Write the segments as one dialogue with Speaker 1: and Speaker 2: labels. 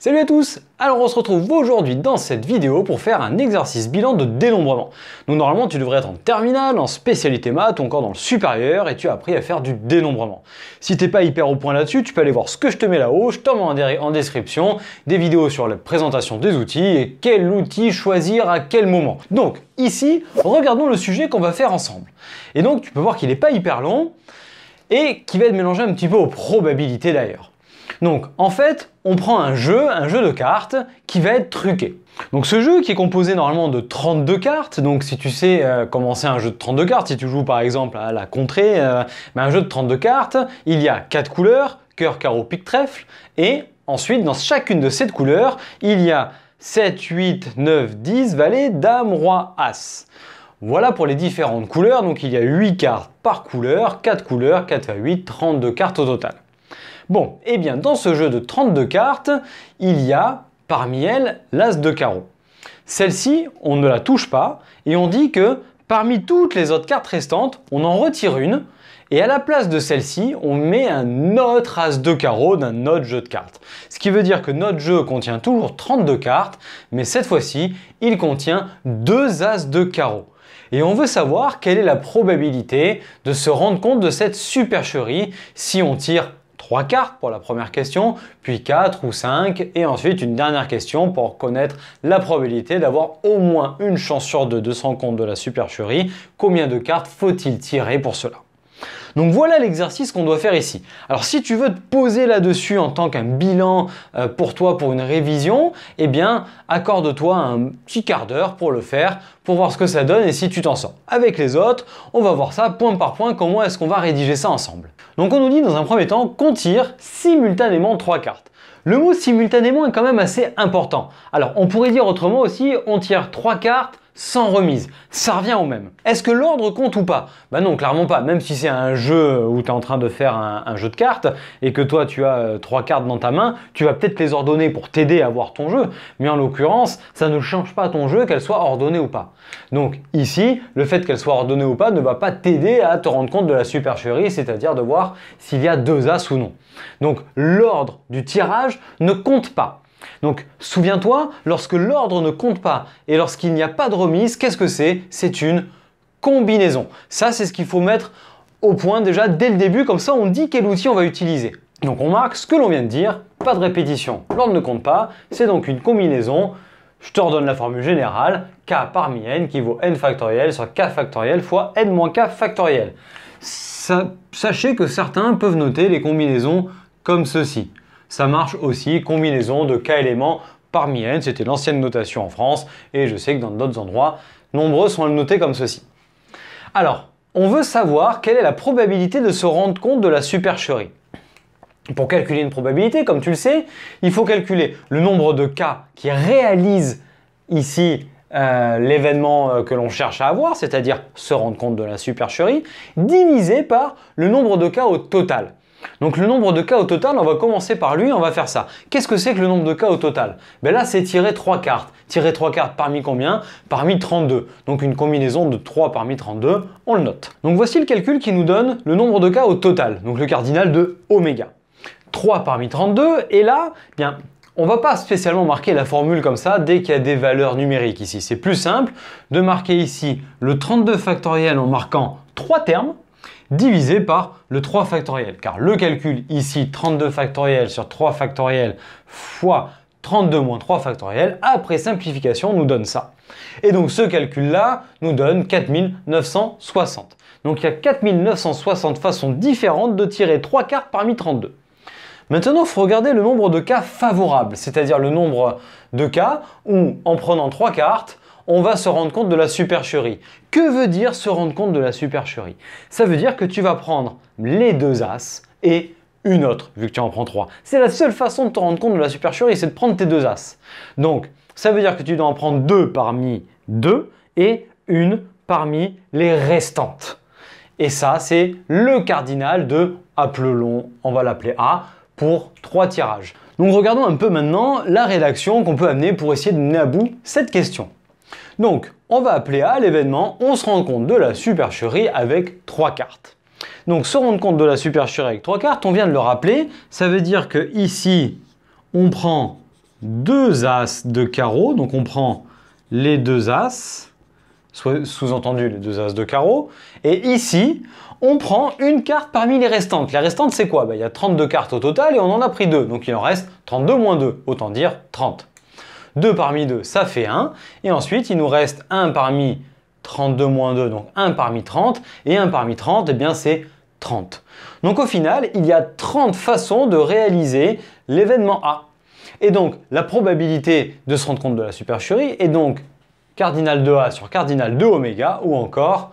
Speaker 1: Salut à tous! Alors on se retrouve aujourd'hui dans cette vidéo pour faire un exercice bilan de dénombrement. Donc normalement tu devrais être en terminale, en spécialité maths ou encore dans le supérieur et tu as appris à faire du dénombrement. Si t'es pas hyper au point là-dessus, tu peux aller voir ce que je te mets là-haut, je te mets en description des vidéos sur la présentation des outils et quel outil choisir à quel moment. Donc ici, regardons le sujet qu'on va faire ensemble. Et donc tu peux voir qu'il n'est pas hyper long et qui va être mélangé un petit peu aux probabilités d'ailleurs. Donc en fait, on prend un jeu de cartes qui va être truqué. Donc ce jeu qui est composé normalement de 32 cartes, donc si tu sais comment c'est un jeu de 32 cartes, si tu joues par exemple à la contrée, un jeu de 32 cartes, il y a 4 couleurs, cœur, carreau, pique, trèfle, et ensuite dans chacune de ces couleurs, il y a 7, 8, 9, 10, valet, dame, roi, as. Voilà pour les différentes couleurs, donc il y a 8 cartes par couleur, 4 à 8, 32 cartes au total. Bon, et bien dans ce jeu de 32 cartes, il y a parmi elles l'as de carreau. Celle-ci, on ne la touche pas et on dit que parmi toutes les autres cartes restantes, on en retire une et à la place de celle-ci, on met un autre as de carreau d'un autre jeu de cartes. Ce qui veut dire que notre jeu contient toujours 32 cartes, mais cette fois-ci, il contient 2 as de carreau. Et on veut savoir quelle est la probabilité de se rendre compte de cette supercherie si on tire 3 cartes pour la première question, puis 4 ou 5, et ensuite une dernière question pour connaître la probabilité d'avoir au moins une chance sur deux de se rendre compte de la supercherie. Combien de cartes faut-il tirer pour cela? Donc voilà l'exercice qu'on doit faire ici. Alors si tu veux te poser là-dessus en tant qu'un bilan pour toi, pour une révision, eh bien accorde-toi un petit quart d'heure pour le faire, pour voir ce que ça donne et si tu t'en sors. Avec les autres, on va voir ça point par point, comment est-ce qu'on va rédiger ça ensemble. Donc on nous dit dans un premier temps qu'on tire simultanément 3 cartes. Le mot simultanément est quand même assez important. Alors on pourrait dire autrement aussi, on tire 3 cartes sans remise. Ça revient au même. Est-ce que l'ordre compte ou pas? Bah non, clairement pas. Même si c'est un jeu où tu es en train de faire un jeu de cartes et que toi tu as 3 cartes dans ta main, tu vas peut-être les ordonner pour t'aider à voir ton jeu. Mais en l'occurrence, ça ne change pas ton jeu qu'elle soit ordonnée ou pas. Donc ici, le fait qu'elle soit ordonnée ou pas ne va pas t'aider à te rendre compte de la supercherie, c'est-à-dire de voir s'il y a 2 as ou non. Donc l'ordre du tirage ne compte pas. Donc souviens-toi, lorsque l'ordre ne compte pas et lorsqu'il n'y a pas de remise, qu'est-ce que c'est? C'est une combinaison. Ça, c'est ce qu'il faut mettre au point déjà dès le début, comme ça on dit quel outil on va utiliser. Donc on marque ce que l'on vient de dire, pas de répétition, l'ordre ne compte pas, c'est donc une combinaison. Je te redonne la formule générale, k parmi n qui vaut n factoriel sur k factoriel fois n moins k factoriel. Sachez que certains peuvent noter les combinaisons comme ceci. Ça marche aussi, combinaison de k éléments parmi n, c'était l'ancienne notation en France, et je sais que dans d'autres endroits, nombreux sont à le noter comme ceci. Alors, on veut savoir quelle est la probabilité de se rendre compte de la supercherie. Pour calculer une probabilité, comme tu le sais, il faut calculer le nombre de cas qui réalisent ici l'événement que l'on cherche à avoir, c'est-à-dire se rendre compte de la supercherie, divisé par le nombre de cas au total. Donc le nombre de cas au total, on va commencer par lui, on va faire ça. Qu'est-ce que c'est que le nombre de cas au total? Ben là, c'est tirer 3 cartes. Tirer 3 cartes parmi combien? Parmi 32. Donc une combinaison de 3 parmi 32, on le note. Donc voici le calcul qui nous donne le nombre de cas au total, donc le cardinal de oméga. 3 parmi 32, et là, bien, on ne va pas spécialement marquer la formule comme ça dès qu'il y a des valeurs numériques ici. C'est plus simple de marquer ici le 32 factoriel en marquant 3 termes, divisé par le 3 factoriel. Car le calcul ici, 32 factoriel sur 3 factoriel fois 32 moins 3 factoriel, après simplification, nous donne ça. Et donc ce calcul-là nous donne 4960. Donc il y a 4960 façons différentes de tirer 3 cartes parmi 32. Maintenant, il faut regarder le nombre de cas favorables, c'est-à-dire le nombre de cas où, en prenant 3 cartes, on va se rendre compte de la supercherie. Que veut dire se rendre compte de la supercherie? Ça veut dire que tu vas prendre les 2 as et une autre, vu que tu en prends 3. C'est la seule façon de te rendre compte de la supercherie, c'est de prendre tes 2 as. Donc, ça veut dire que tu dois en prendre 2 parmi 2 et une parmi les restantes. Et ça, c'est le cardinal de, appelons, on va l'appeler A, pour 3 tirages. Donc regardons un peu maintenant la rédaction qu'on peut amener pour essayer de mener à bout cette question. Donc, on va appeler A l'événement, on se rend compte de la supercherie avec 3 cartes. Donc, se rendre compte de la supercherie avec 3 cartes, on vient de le rappeler, ça veut dire que ici, on prend 2 as de carreau, donc on prend les 2 as, sous-entendu les 2 as de carreau, et ici, on prend une carte parmi les restantes. Les restantes, c'est quoi? Il y a 32 cartes au total et on en a pris 2, donc il en reste 32 moins 2, autant dire 30. 2 parmi 2, ça fait 1, et ensuite, il nous reste 1 parmi 32 moins 2, donc 1 parmi 30, et 1 parmi 30, eh bien c'est 30. Donc au final, il y a 30 façons de réaliser l'événement A. Et donc, la probabilité de se rendre compte de la supercherie est donc cardinal de A sur cardinal de oméga, ou encore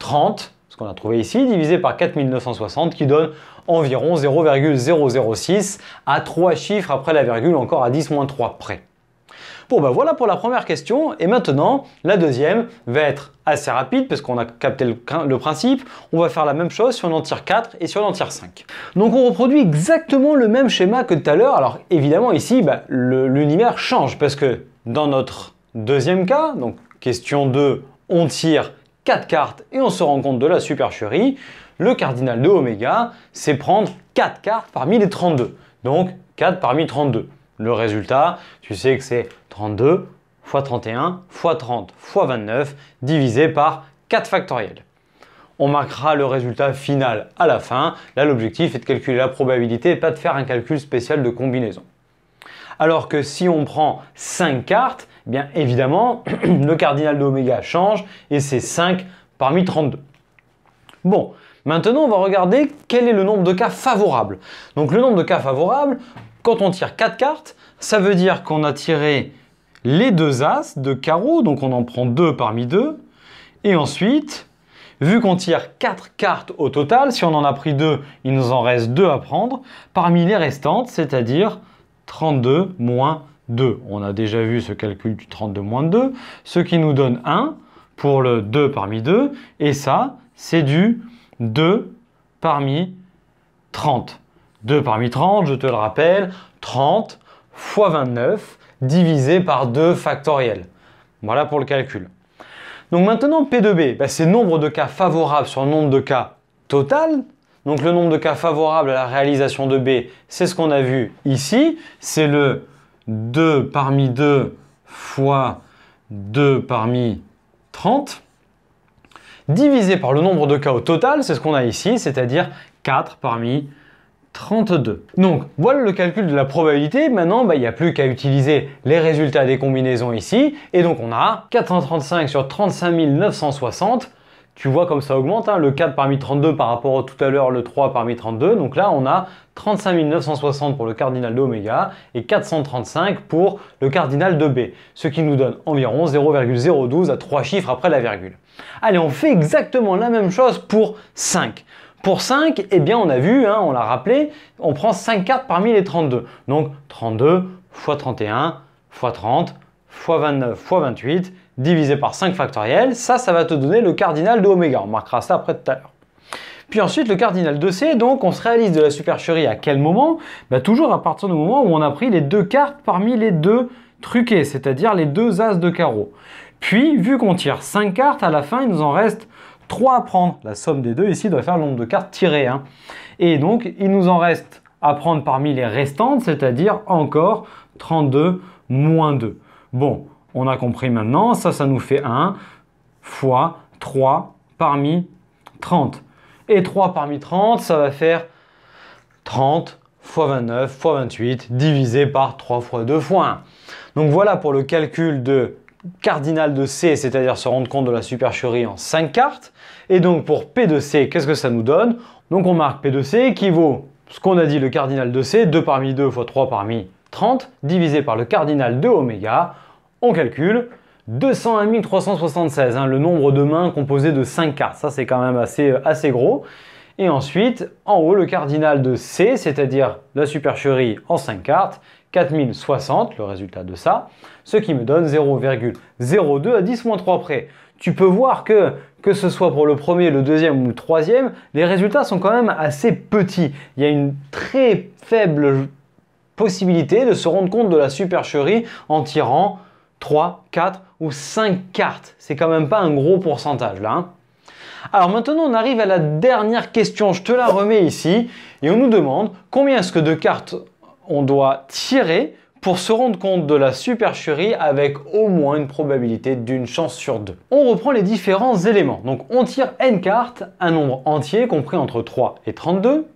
Speaker 1: 30, ce qu'on a trouvé ici, divisé par 4960, qui donne environ 0,006 à 3 chiffres après la virgule, encore à 10-3 près. Bon, ben voilà pour la première question, et maintenant, la deuxième va être assez rapide, parce qu'on a capté le principe. On va faire la même chose si on en tire 4 et si on en tire 5. Donc on reproduit exactement le même schéma que tout à l'heure. Alors évidemment ici, l'univers change, parce que dans notre deuxième cas, donc question 2, on tire 4 cartes et on se rend compte de la supercherie. Le cardinal de oméga, c'est prendre 4 cartes parmi les 32. Donc 4 parmi 32. Le résultat, tu sais que c'est 32 fois 31 fois 30 fois 29 divisé par 4 factoriel. On marquera le résultat final à la fin. Là, l'objectif est de calculer la probabilité et pas de faire un calcul spécial de combinaison. Alors que si on prend 5 cartes, eh bien évidemment, le cardinal de oméga change et c'est 5 parmi 32. Bon, maintenant on va regarder quel est le nombre de cas favorables. Donc le nombre de cas favorables, quand on tire 4 cartes, ça veut dire qu'on a tiré les 2 as de carreau, donc on en prend 2 parmi 2. Et ensuite, vu qu'on tire 4 cartes au total, si on en a pris 2, il nous en reste 2 à prendre, parmi les restantes, c'est-à-dire 32 moins 2. On a déjà vu ce calcul du 32 moins 2, ce qui nous donne 1 pour le 2 parmi 2, et ça, c'est du 2 parmi 30. 2 parmi 30, je te le rappelle, 30 fois 29 divisé par 2 factoriel. Voilà pour le calcul. Donc maintenant, P de B, c'est le nombre de cas favorables sur le nombre de cas total. Donc le nombre de cas favorables à la réalisation de B, c'est ce qu'on a vu ici. C'est le 2 parmi 2 fois 2 parmi 30 divisé par le nombre de cas au total, c'est ce qu'on a ici, c'est-à-dire 4 parmi 32. Donc voilà le calcul de la probabilité. Maintenant, il n'y a plus qu'à utiliser les résultats des combinaisons ici. Et donc on a 435 sur 35 960. Tu vois comme ça augmente, hein, le 4 parmi 32 par rapport à tout à l'heure, le 3 parmi 32. Donc là, on a 35 960 pour le cardinal de oméga et 435 pour le cardinal de B. Ce qui nous donne environ 0,012 à 3 chiffres après la virgule. Allez, on fait exactement la même chose pour 5. Pour 5, eh bien on a vu, on l'a rappelé, on prend 5 cartes parmi les 32. Donc 32 fois 31 fois 30 fois 29 fois 28 divisé par 5 factoriel. Ça va te donner le cardinal de oméga. On marquera ça après tout à l'heure. Puis ensuite le cardinal de C, donc on se réalise de la supercherie à quel moment? Toujours à partir du moment où on a pris les 2 cartes parmi les 2 truqués, c'est-à-dire les 2 as de carreau. Puis vu qu'on tire 5 cartes, à la fin il nous en reste 3 à prendre. La somme des deux ici doit faire le nombre de cartes tirées. Et donc, il nous en reste à prendre parmi les restantes, c'est-à-dire encore 32 moins 2. Bon, on a compris maintenant. Ça nous fait 1 fois 3 parmi 30. Et 3 parmi 30, ça va faire 30 fois 29 fois 28 divisé par 3 fois 2 fois 1. Donc voilà pour le calcul de cardinal de C, c'est-à-dire se rendre compte de la supercherie en 5 cartes. Et donc pour P de C, qu'est-ce que ça nous donne? Donc on marque P de C qui vaut ce qu'on a dit, le cardinal de C, 2 parmi 2 fois 3 parmi 30, divisé par le cardinal de oméga. On calcule 201 376, le nombre de mains composé de 5 cartes. Ça c'est quand même assez gros. Et ensuite, en haut, le cardinal de C, c'est-à-dire la supercherie en 5 cartes, 4060, le résultat de ça, ce qui me donne 0,02 à 10-3 près. Tu peux voir que ce soit pour le premier, le deuxième ou le troisième, les résultats sont quand même assez petits. Il y a une très faible possibilité de se rendre compte de la supercherie en tirant 3, 4 ou 5 cartes. C'est quand même pas un gros pourcentage là. Alors maintenant, on arrive à la dernière question. Je te la remets ici et on nous demande combien est-ce que de cartes on doit tirer pour se rendre compte de la supercherie avec au moins une probabilité d'une chance sur 2. On reprend les différents éléments. Donc on tire n cartes, un nombre entier compris entre 3 et 32.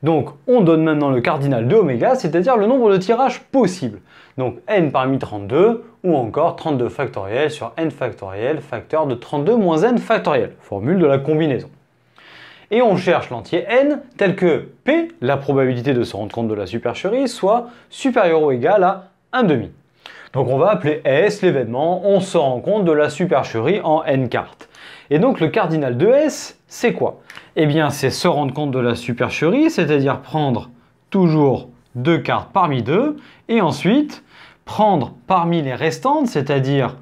Speaker 1: Donc on donne maintenant le cardinal de oméga, c'est-à-dire le nombre de tirages possibles. Donc n parmi 32 ou encore 32 factoriel sur n factoriel facteur de 32 moins n factoriel, formule de la combinaison. Et on cherche l'entier n tel que P, la probabilité de se rendre compte de la supercherie, soit supérieur ou égal à 1/2. Donc on va appeler S l'événement, on se rend compte de la supercherie en n cartes. Et donc le cardinal de S, c'est quoi? Eh bien c'est se rendre compte de la supercherie, c'est-à-dire prendre toujours 2 cartes parmi 2, et ensuite prendre parmi les restantes, c'est-à-dire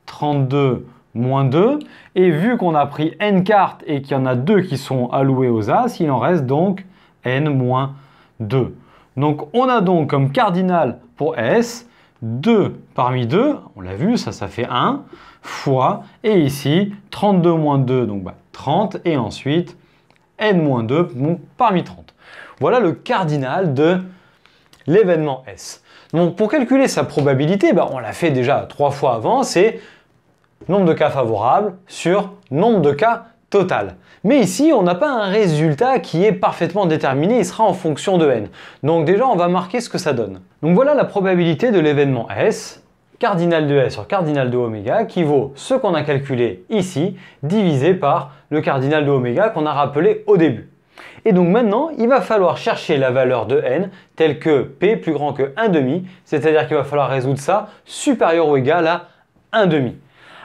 Speaker 1: 32 moins 2, et vu qu'on a pris n cartes et qu'il y en a 2 qui sont allouées aux As, il en reste donc n moins 2. Donc on a donc comme cardinal pour S 2 parmi 2, on l'a vu, ça fait 1, fois, et ici 32 moins 2, donc 30, et ensuite n moins 2 donc, parmi 30. Voilà le cardinal de l'événement S. Donc pour calculer sa probabilité, on l'a fait déjà 3 fois avant, c'est nombre de cas favorables sur nombre de cas total. Mais ici, on n'a pas un résultat qui est parfaitement déterminé, il sera en fonction de n. Donc déjà, on va marquer ce que ça donne. Donc voilà la probabilité de l'événement S, cardinal de S sur cardinal de oméga, qui vaut ce qu'on a calculé ici, divisé par le cardinal de oméga qu'on a rappelé au début. Et donc maintenant, il va falloir chercher la valeur de n telle que P plus grand que 1/2, c'est-à-dire qu'il va falloir résoudre ça supérieur ou égal à 1/2.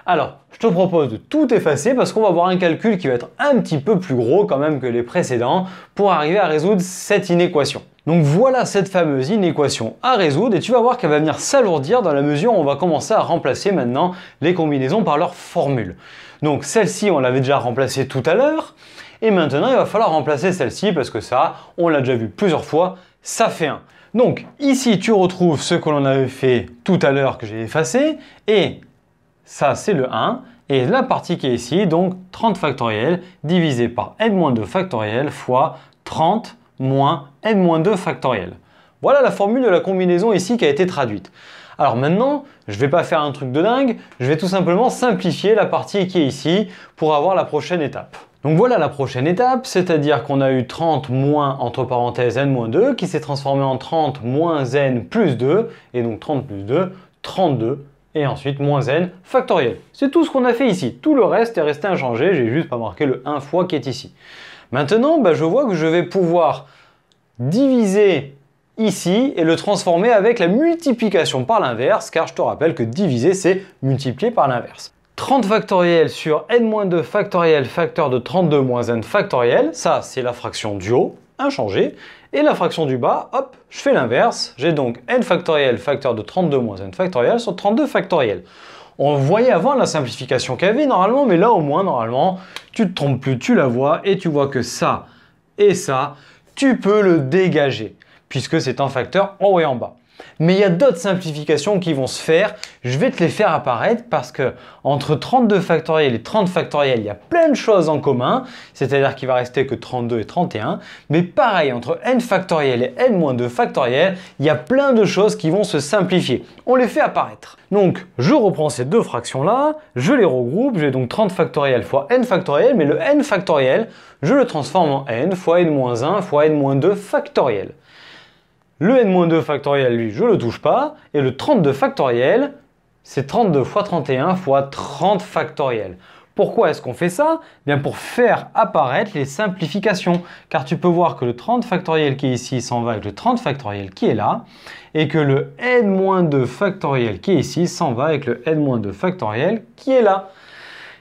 Speaker 1: Alors, je te propose de tout effacer parce qu'on va avoir un calcul qui va être un petit peu plus gros quand même que les précédents pour arriver à résoudre cette inéquation. Donc voilà cette fameuse inéquation à résoudre et tu vas voir qu'elle va venir s'alourdir dans la mesure où on va commencer à remplacer maintenant les combinaisons par leur formule. Donc celle-ci, on l'avait déjà remplacée tout à l'heure et maintenant il va falloir remplacer celle-ci parce que ça, on l'a déjà vu plusieurs fois, ça fait 1. Donc ici, tu retrouves ce que l'on avait fait tout à l'heure que j'ai effacé et ça, c'est le 1. Et la partie qui est ici, donc 30 factoriel divisé par n-2 factoriel fois 30 moins n-2 factoriel. Voilà la formule de la combinaison ici qui a été traduite. Alors maintenant, je ne vais pas faire un truc de dingue, je vais tout simplement simplifier la partie qui est ici pour avoir la prochaine étape. Donc voilà la prochaine étape, c'est-à-dire qu'on a eu 30 moins, entre parenthèses, n-2 qui s'est transformé en 30 moins n plus 2, et donc 30 plus 2, 32. Et ensuite moins n factoriel. C'est tout ce qu'on a fait ici. Tout le reste est resté inchangé. J'ai juste pas marqué le 1 fois qui est ici. Maintenant, je vois que je vais pouvoir diviser ici et le transformer avec la multiplication par l'inverse, car je te rappelle que diviser, c'est multiplier par l'inverse. 30 factoriel sur n-2 factoriel facteur de 32 moins n factoriel, ça c'est la fraction du haut, inchangée. Et la fraction du bas, hop, je fais l'inverse. J'ai donc n factoriel facteur de 32 moins n factoriel sur 32 factoriel. On voyait avant la simplification qu'il y avait normalement, mais là au moins, normalement, tu te trompes plus, tu la vois et tu vois que ça et ça, tu peux le dégager puisque c'est un facteur en haut et en bas. Mais il y a d'autres simplifications qui vont se faire, je vais te les faire apparaître parce que entre 32 factoriel et 30 factoriel, il y a plein de choses en commun, c'est-à-dire qu'il va rester que 32 et 31, mais pareil, entre n factoriel et n-2 factoriel, il y a plein de choses qui vont se simplifier. On les fait apparaître. Donc, je reprends ces deux fractions-là, je les regroupe, j'ai donc 30 factoriel fois n factoriel, mais le n factoriel, je le transforme en n fois n-1 fois n-2 factoriel. Le n-2 factoriel, lui, je ne le touche pas. Et le 32 factoriel, c'est 32 fois 31 fois 30 factoriel. Pourquoi est-ce qu'on fait ça? Bien pour faire apparaître les simplifications. Car tu peux voir que le 30 factoriel qui est ici s'en va avec le 30 factoriel qui est là. Et que le n-2 factoriel qui est ici s'en va avec le n-2 factoriel qui est là.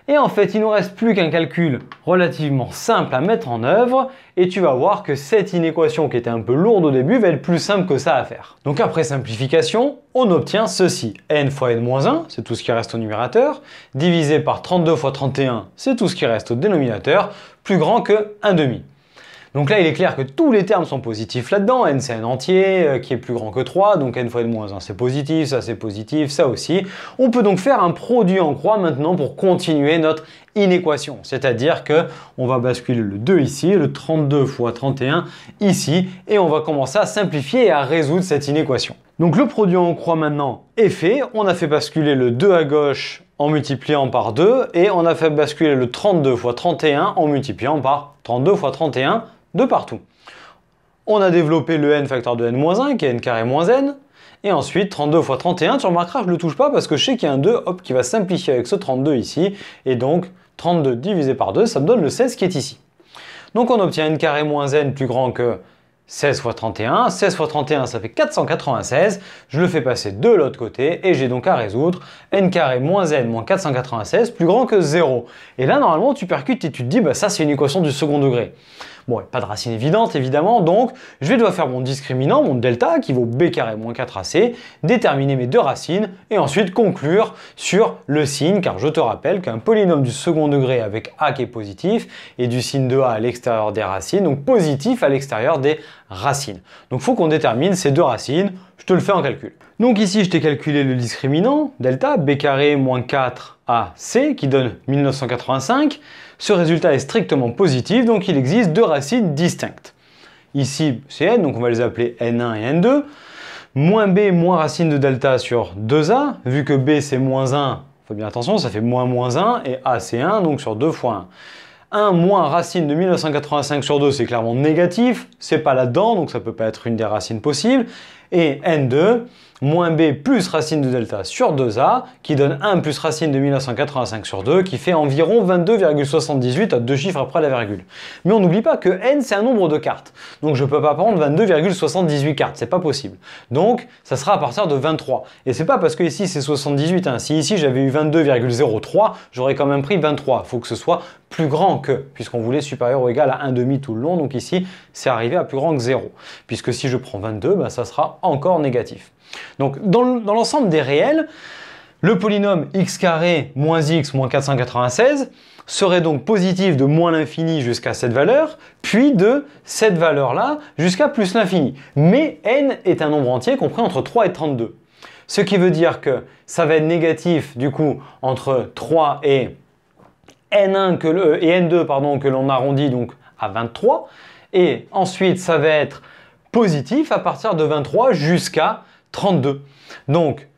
Speaker 1: Et en fait, il ne nous reste plus qu'un calcul relativement simple à mettre en œuvre et tu vas voir que cette inéquation qui était un peu lourde au début va être plus simple que ça à faire. Donc après simplification, on obtient ceci. N fois n-1, c'est tout ce qui reste au numérateur, divisé par 32 fois 31, c'est tout ce qui reste au dénominateur, plus grand que 1/2. Donc là, il est clair que tous les termes sont positifs là-dedans. N, c'est un entier qui est plus grand que 3, donc n fois n-1, c'est positif, ça aussi. On peut donc faire un produit en croix maintenant pour continuer notre inéquation. C'est-à-dire que on va basculer le 2 ici, le 32 fois 31 ici, et on va commencer à simplifier et à résoudre cette inéquation. Donc le produit en croix maintenant est fait. On a fait basculer le 2 à gauche en multipliant par 2, et on a fait basculer le 32 fois 31 en multipliant par 32 fois 31 de partout. On a développé le n facteur de n-1 qui est n carré moins n, et ensuite 32 fois 31, tu remarqueras je ne le touche pas parce que je sais qu'il y a un 2 hop, qui va simplifier avec ce 32 ici, et donc 32 divisé par 2, ça me donne le 16 qui est ici. Donc on obtient n carré moins n plus grand que 16 fois 31, 16 fois 31 ça fait 496, je le fais passer de l'autre côté et j'ai donc à résoudre n carré moins n moins 496 plus grand que 0. Et là normalement tu percutes et tu te dis bah ça c'est une équation du second degré. Bon, pas de racine évidente évidemment, donc je vais devoir faire mon discriminant, mon delta qui vaut b carré moins 4ac, déterminer mes deux racines et ensuite conclure sur le signe, car je te rappelle qu'un polynôme du second degré avec a qui est positif et du signe de a à l'extérieur des racines, donc positif à l'extérieur des racines. Donc il faut qu'on détermine ces deux racines, je te le fais en calcul. Donc ici je t'ai calculé le discriminant, delta, b carré moins 4ac qui donne 1985. Ce résultat est strictement positif, donc il existe deux racines distinctes. Ici, c'est n, donc on va les appeler n1 et n2. Moins b moins racine de delta sur 2a, vu que b c'est moins 1, faut bien attention, ça fait moins moins 1, et a c'est 1, donc sur 2 fois 1. 1 moins racine de 1985 sur 2, c'est clairement négatif, c'est pas là-dedans, donc ça peut pas être une des racines possibles. Et n2, moins b plus racine de delta sur 2a, qui donne 1 plus racine de 1985 sur 2, qui fait environ 22,78 à deux chiffres après la virgule. Mais on n'oublie pas que n, c'est un nombre de cartes. Donc je ne peux pas prendre 22,78 cartes, c'est pas possible. Donc ça sera à partir de 23. Et c'est pas parce que ici c'est 78, hein. Si ici j'avais eu 22,03, j'aurais quand même pris 23. Il faut que ce soit plus grand que, puisqu'on voulait supérieur ou égal à 1,5 tout le long, donc ici c'est arrivé à plus grand que 0. Puisque si je prends 22, ben, ça sera encore négatif. Donc dans l'ensemble des réels, le polynôme x carré moins x moins 496 serait donc positif de moins l'infini jusqu'à cette valeur, puis de cette valeur-là jusqu'à plus l'infini. Mais n est un nombre entier compris entre 3 et 32. Ce qui veut dire que ça va être négatif du coup entre 3 et n1 et n2 pardon, que l'on arrondit donc à 23. Et ensuite ça va être positif à partir de 23 jusqu'à 32. Donc,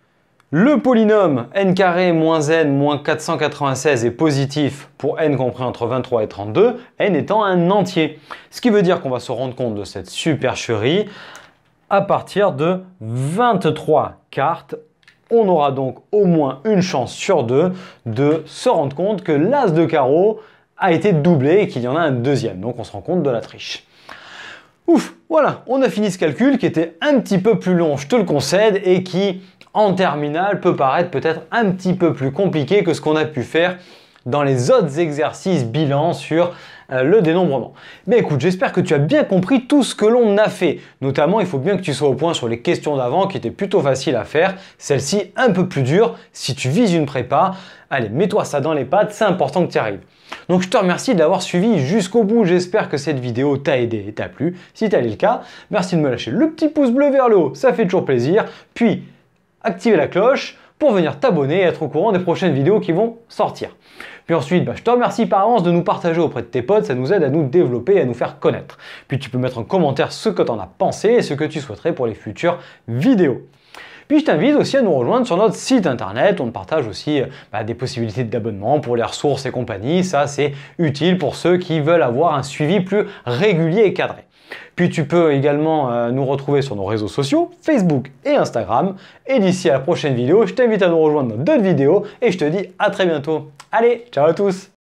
Speaker 1: le polynôme n carré moins n moins 496 est positif pour n compris entre 23 et 32, n étant un entier. Ce qui veut dire qu'on va se rendre compte de cette supercherie à partir de 23 cartes. On aura donc au moins une chance sur deux de se rendre compte que l'as de carreau a été doublé et qu'il y en a un deuxième. Donc on se rend compte de la triche. Ouf, voilà, on a fini ce calcul qui était un petit peu plus long, je te le concède, et qui, en terminale, peut paraître peut-être un petit peu plus compliqué que ce qu'on a pu faire dans les autres exercices bilan sur le dénombrement. Mais écoute, j'espère que tu as bien compris tout ce que l'on a fait. Notamment, il faut bien que tu sois au point sur les questions d'avant qui étaient plutôt faciles à faire. Celle-ci, un peu plus dure. Si tu vises une prépa, allez, mets-toi ça dans les pattes, c'est important que tu y arrives. Donc je te remercie de l'avoir suivi jusqu'au bout, j'espère que cette vidéo t'a aidé et t'a plu. Si tel est le cas, merci de me lâcher le petit pouce bleu vers le haut, ça fait toujours plaisir. Puis activer la cloche pour venir t'abonner et être au courant des prochaines vidéos qui vont sortir. Puis ensuite, je te remercie par avance de nous partager auprès de tes potes, ça nous aide à nous développer et à nous faire connaître. Puis tu peux mettre en commentaire ce que tu en as pensé et ce que tu souhaiterais pour les futures vidéos. Puis je t'invite aussi à nous rejoindre sur notre site internet, on partage aussi des possibilités d'abonnement pour les ressources et compagnie, ça c'est utile pour ceux qui veulent avoir un suivi plus régulier et cadré. Puis tu peux également nous retrouver sur nos réseaux sociaux, Facebook et Instagram. Et d'ici à la prochaine vidéo, je t'invite à nous rejoindre dans d'autres vidéos et je te dis à très bientôt. Allez, ciao à tous!